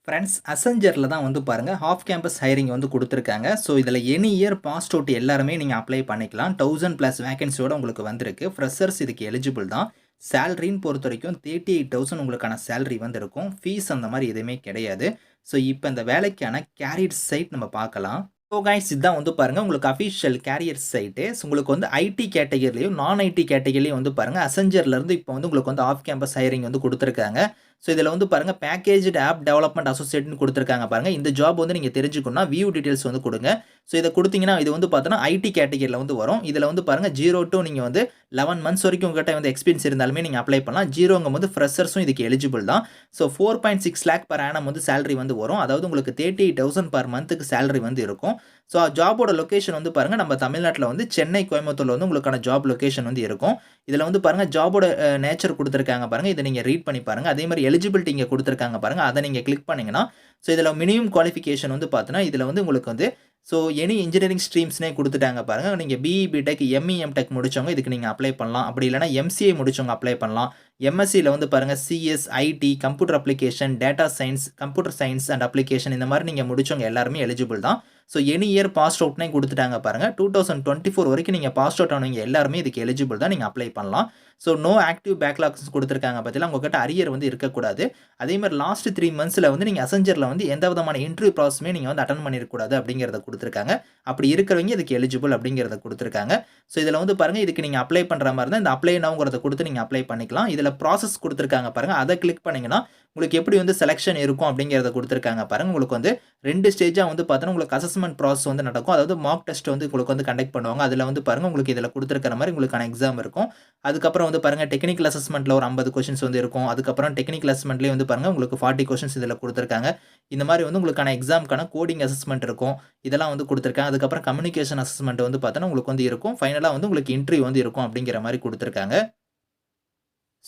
Friends அசெஞ்சரில் தான் வந்து பாருங்கள் ஹாஃப் கேம்பஸ் ஹைரிங் வந்து கொடுத்துருக்காங்க. ஸோ இதில் எனி இயர் பாஸ்ட் அவுட் எல்லாருமே நீங்கள் அப்ளை பண்ணிக்கலாம். 1000+ வேகன்சியோட உங்களுக்கு வந்திருக்கு. ஃப்ரெஷர்ஸ் இதுக்கு எலிஜிபிள் தான். சேலரின்னு பொறுத்த வரைக்கும் 38,000 உங்களுக்கான சேலரி வந்து இருக்கும். ஃபீஸ் அந்த மாதிரி எதுவுமே கிடையாது. ஸோ இப்போ இந்த வேலைக்கான கேரியர் சைட் நம்ம பார்க்கலாம். ஸோ கைஸ் இதுதான் வந்து பாருங்கள் உங்களுக்கு அஃபிஷியல் கேரியர் சைட்டு. ஸோ உங்களுக்கு வந்து ஐடி கேட்டகரிலையும் நான் ஐடி கேட்டகரிலையும் வந்து பாருங்கள் அசெஞ்சர்லேருந்து இப்போ வந்து உங்களுக்கு வந்து ஆஃப் கேம்பஸ் ஹைரிங் வந்து கொடுத்துருக்காங்க. ஸோ இதில் வந்து பாருங்கள் பேக்கேஜ்டு ஆப் டெவலப்மெண்ட் அசோசியேட்னு கொடுத்துருக்காங்க பாருங்கள். இந்த ஜாப் வந்து நீங்கள் தெரிஞ்சுக்கணும்னா வியூ டீட்டெயில்ஸ் வந்து கொடுங்க. ஸோ இதை கொடுத்தீங்கன்னா இது வந்து பார்த்தோன்னா ஐடி கேட்டகரியில் வந்து வரும். இதில் வந்து பாருங்கள் 0 to நீங்கள் வந்து 11 months வரைக்கும் உங்கள்கிட்ட வந்து எக்ஸ்பீரியன்ஸ் இருந்தாலுமே நீங்கள் அப்ளை பண்ணலாம். 0ங்கும் போது ஃப்ரெஷர்ஸும் இதுக்கு எலிஜிபிள் தான். ஸோ 4.6 lakh per annum வந்து சேலரி வந்து வரும். அதாவது உங்களுக்கு 38,000 per monthக்கு சேலரி வந்து இருக்கும். ஸோ ஜாபோட லொக்கேஷன் வந்து பாருங்கள் நம்ம தமிழ்நாட்டில் வந்து சென்னை, கோயம்புத்தூரில் வந்து உங்களுக்கான ஜாப் லொக்கேஷன் வந்து இருக்கும். இதில் வந்து பாருங்கள் ஜாபோட நேச்சர் கொடுத்துருக்காங்க பாருங்கள். இதை நீங்கள் ரீட் பண்ணி பாருங்கள். அதே மாதிரி எலிஜிபிலிட்டி இங்கே கொடுத்துருக்காங்க பாருங்கள். அதை நீங்கள் கிளிக் பண்ணிங்கன்னா ஸோ இதில் மினிமம் குவாலிஃபிகேஷன் வந்து பார்த்தோன்னா இதில் வந்து உங்களுக்கு வந்து ஸோ எனி இன்ஜினியரிங் ஸ்ட்ரீம்ஸ்னே கொடுத்துட்டாங்க பாருங்கள். நீங்கள் பிஇ, பிடெக், எம்இ, எம்டெக் முடிச்சவங்க இதுக்கு நீங்கள் அப்ளை பண்ணலாம். அப்படி இல்லைனா எம்சிஏ முடிச்சவங்க அப்ளை பண்ணலாம். எம்எஸ்சியில் வந்து பாருங்கள் CS, IT, computer application, data science, computer science and application இந்த மாதிரி நீங்கள் முடிச்சவங்க எல்லாருமே எலிஜிபிள் தான். ஸோ எனி இயர் பாஸ்ட் அவுட்னே கொடுத்துட்டாங்க பாருங்கள். 2024 வரைக்கும் நீங்கள் பாஸ்ட் அவுட் ஆனவங்க எல்லாருமே இதுக்கு எலிஜிபிள் தான். நீங்கள் அப்ளை பண்ணலாம். ஸோ நோ ஆக்டிவ் பேக்லாக்ஸ் கொடுத்துருக்காங்க பார்த்தீங்களா, உங்கள்கிட்ட அரியர் வந்து இருக்கக்கூடாது. அதே மாதிரி லாஸ்ட் 3 monthsல வந்து நீங்கள் அசெஞ்சரில் வந்து எந்த விதமான இன்டர்வியூ ப்ராசஸுமே நீங்கள் வந்து அட்டன் பண்ணிருக்கக்கூடாது அப்படிங்கிறத கொடுத்துருக்காங்க. அப்படி இருக்கிறவங்க இதுக்கு எலிஜிபிள் அப்படிங்கிறத கொடுத்துருக்காங்க. ஸோ இதில் வந்து பாருங்கள் இதுக்கு நீங்கள் அப்ளை பண்ணுற மாதிரி தான் இந்த அப்ளை நவுங்கிறத கொடுத்து நீங்கள் அப்ளை பண்ணிக்கலாம். இதில் ப்ராசஸ் கொடுத்துருக்காங்க பாருங்கள். அதை கிளிக் பண்ணிங்கன்னா உங்களுக்கு எப்படி வந்து செலெக்ஷன் இருக்கும் அப்படிங்கிறத கொடுத்துருக்காங்க பாருங்கள். உங்களுக்கு வந்து 2 ஸ்டேஜாக வந்து பார்த்தோன்னா உங்களுக்கு அசஸ்மெண்ட் ப்ராசஸ் வந்து நடக்கும். அதாவது மார்க் டெஸ்ட் வந்து உங்களுக்கு வந்து கண்டக்ட் பண்ணுவாங்க. அதில் வந்து பாருங்கள் உங்களுக்கு இதில் கொடுத்துருக்கிற மாதிரி உங்களுக்கான எக்ஸாம் இருக்கும். அதுக்கப்புறம் வந்து பாருங்கள் டெக்னிக்கல் அசஸ்மெண்ட்டில் ஒரு 50 கொஷின்ஸ் வந்து இருக்கும். அதுக்கப்புறம் டெக்னிக்கல் அசஸ்மெண்ட்லேயே வந்து பாருங்கள் உங்களுக்கு 40 கொஷின்ஸ் இதில் கொடுத்துருக்காங்க. இந்த மாதிரி வந்து உங்களுக்கான எக்ஸாமுக்கான கோடிங் அசஸ்மெண்ட் இருக்கும். இதெல்லாம் வந்து கொடுத்துருக்காங்க. அதுக்கப்புறம் கம்யூனிகேஷன் அசஸ்மெண்ட் வந்து பார்த்தோன்னா உங்களுக்கு வந்து இருக்கும். ஃபைனலாக வந்து உங்களுக்கு இன்டர்வியூ வந்து இருக்கும் அப்படிங்கிற மாதிரி கொடுத்துருக்காங்க.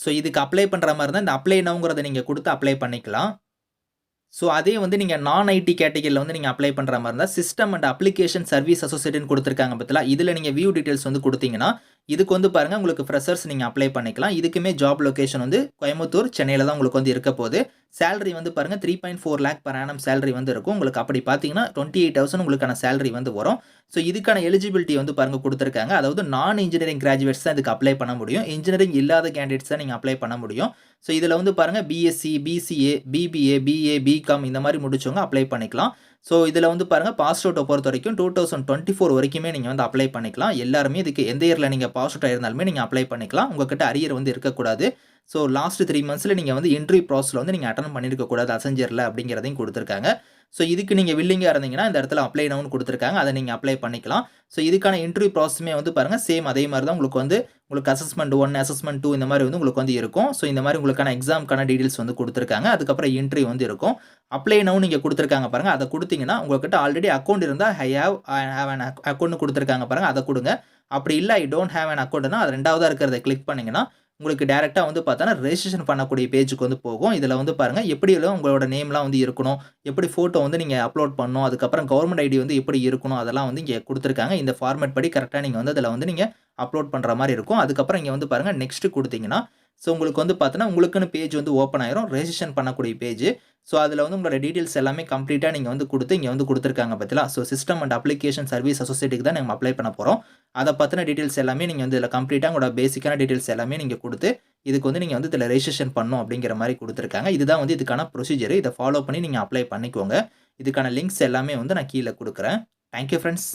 ஸோ இதுக்கு அப்ளை பண்ணுற மாதிரி தான் இந்த அப்ளை நவுங்கிறத நீங்கள் கொடுத்து அப்ளை பண்ணிக்கலாம். ஸோ அதே வந்து நீங்கள் நான் ஐடி கேட்டகரியில் வந்து நீங்கள் அப்ளை பண்ணுற மாதிரி இருந்தால் சிஸ்டம் அண்ட் அப்ளிகேஷன் சர்வீஸ் அசோசியேட்னு கொடுத்துருக்காங்க பார்த்தீங்களா, இதில் நீங்கள் வியூ டீட்டெயில்ஸ் வந்து கொடுத்தீங்கன்னா இதுக்கு வந்து பாருங்கள் உங்களுக்கு ஃப்ரெஷர்ஸ் நீங்கள் அப்ளை பண்ணிக்கலாம். இதுக்குமே ஜாப் லொக்கேஷன் வந்து கோயம்புத்தூர், சென்னையில் தான் உங்களுக்கு வந்து இருக்க போகுது. சேலரி வந்து பாருங்கள் 3.4 lakh per annum சேலரி வந்து இருக்கும். உங்களுக்கு அப்படி பார்த்தீங்கன்னா 28,000 உங்களுக்கான சேலரி வந்து வரும். ஸோ இதுக்கான எலிஜிபிலிட்டி வந்து பாருங்கள் கொடுத்துருக்காங்க. அதாவது நான் இன்ஜினியரிங் கிராஜுவேட்ஸ் தான் இதுக்கு அப்ளை பண்ண முடியும். இன்ஜினியரிங் இல்லாத கேண்டிடேட்ஸ் தான் நீங்கள் அப்ளை பண்ண முடியும். ஸோ இதில் வந்து பாருங்கள் BSc, BCA, BBA, BA, BCom இந்த மாதிரி முடிச்சவங்க அப்ளை பண்ணிக்கலாம். ஸோ இதில் வந்து பாருங்கள் பாஸ் அவுட்டை பொறுத்த வரைக்கும் 2024 வரைக்குமே நீங்கள் வந்து அப்ளை பண்ணிக்கலாம். எல்லாருமே இதுக்கு எந்த இயரில் நீங்கள் பாஸ் அவுட் ஆயிருந்தாலுமே நீங்கள் அப்ளை பண்ணிக்கலாம். உங்கள்கிட்ட அரியர் வந்து இருக்கக்கூடாது. ஸோ லாஸ்ட் 3 monthsல நீங்கள் வந்து இன்டர்வியூ ப்ராசஸில் வந்து நீங்கள் அட்டன் பண்ணியிருக்கக்கூடாது அசெஞ்சரில் அப்படிங்கிறதையும் கொடுத்துருக்காங்க. ஸோ இதுக்கு நீங்கள் வில்லிங்காக இருந்தீங்கன்னா இந்த இடத்துல அப்ளை நவுன்னு கொடுத்துருக்காங்க. அதை நீங்கள் அப்ளை பண்ணிக்கலாம். ஸோ இதுக்கான இன்டர்வியூ ப்ராசஸுமே வந்து பாருங்கள் சேம் அதே மாதிரி தான் உங்களுக்கு அசஸ்மெண்ட் 1, அசஸ்மெண்ட் 2 இந்த மாதிரி வந்து உங்களுக்கு வந்து இருக்கும். ஸோ இந்த மாதிரி உங்களுக்கான எக்ஸாமுக்கான டீடைல்ஸ் வந்து கொடுத்துருக்காங்க. அதுக்கப்புறம் இன்டர்வியூ வந்து இருக்கும். அப்ளை நவு நீங்கள் கொடுத்துருக்காங்க பாருங்கள். அதை கொடுத்தீங்கன்னா உங்கள்கிட்ட ஆல்ரெடி அக்கௌண்ட் இருந்தால் ஐ ஹேவ் அன் அக்கௌண்ட் கொடுத்துருக்காங்க பாருங்கள். அதை கொடுங்க. அப்படி இல்லை ஐ டோன்ட் ஹேவ் அன் அக்கௌண்ட்னா அது 2வதா இருக்கிறத கிளிக் பண்ணிங்கன்னா உங்களுக்கு டேரெக்டாக வந்து பார்த்தோன்னா ரெஜிஸ்ட்ரேஷன் பண்ணக்கூடிய பேஜுக்கு வந்து போகும். இதில் வந்து பாருங்கள் எப்படி உங்களோட நேம்லாம் வந்து இருக்கணும், எப்படி ஃபோட்டோ வந்து நீங்கள் அப்லோட் பண்ணணும், அதுக்கப்புறம் கவர்மெண்ட் ஐடி வந்து எப்படி இருக்கணும் அதெல்லாம் வந்து இங்கே கொடுத்துருக்காங்க. இந்த ஃபார்மேட் படி கரெக்டாக நீங்கள் வந்து அதில் வந்து நீங்கள் அப்லோட் பண்ணுற மாதிரி இருக்கும். அதுக்கப்புறம் இங்கே வந்து பாருங்கள் நெக்ஸ்ட் கொடுத்தீங்கன்னா ஸோ உங்களுக்கு வந்து பார்த்தோன்னா உங்களுக்குன்னு பேஜ் வந்து ஓப்பன் ஆயிரும். ரெஜிஸ்ட்ரேஷன் பண்ணக்கூடிய பேஜ். ஸோ அதில் வந்து உங்களோட டீட்டெயில்ஸ் எல்லாமே கம்ப்ளீட்டாக நீங்கள் வந்து கொடுத்து இங்கே வந்து கொடுத்துருக்காங்க பார்த்தீங்களா. So system and application service அசோசியேட்டுக்கு தான் நம்ம அப்ளை பண்ண போகிறோம். அதை பற்றின டீட்டெயில்ஸ் எல்லாமே நீங்கள் வந்து இதில் கம்ப்ளீட்டாக உங்களோட பேசிக்கான டீட்டெயில்ஸ் எல்லாமே நீங்கள் கொடுத்து இதுக்கு வந்து நீங்கள் வந்து இதில் ரெஜிஸ்ட்ரேஷன் பண்ணணும் அப்படிங்கிற மாதிரி கொடுத்துருக்காங்க. இதுதான் வந்து இதுக்கான ப்ரொசீஜர். இதை ஃபாலோ பண்ணி நீங்கள் அப்ளை பண்ணிக்கோங்க. இதுக்கான லிங்க்ஸ் எல்லாமே வந்து நான் கீழே கொடுக்குறேன். Thank you friends.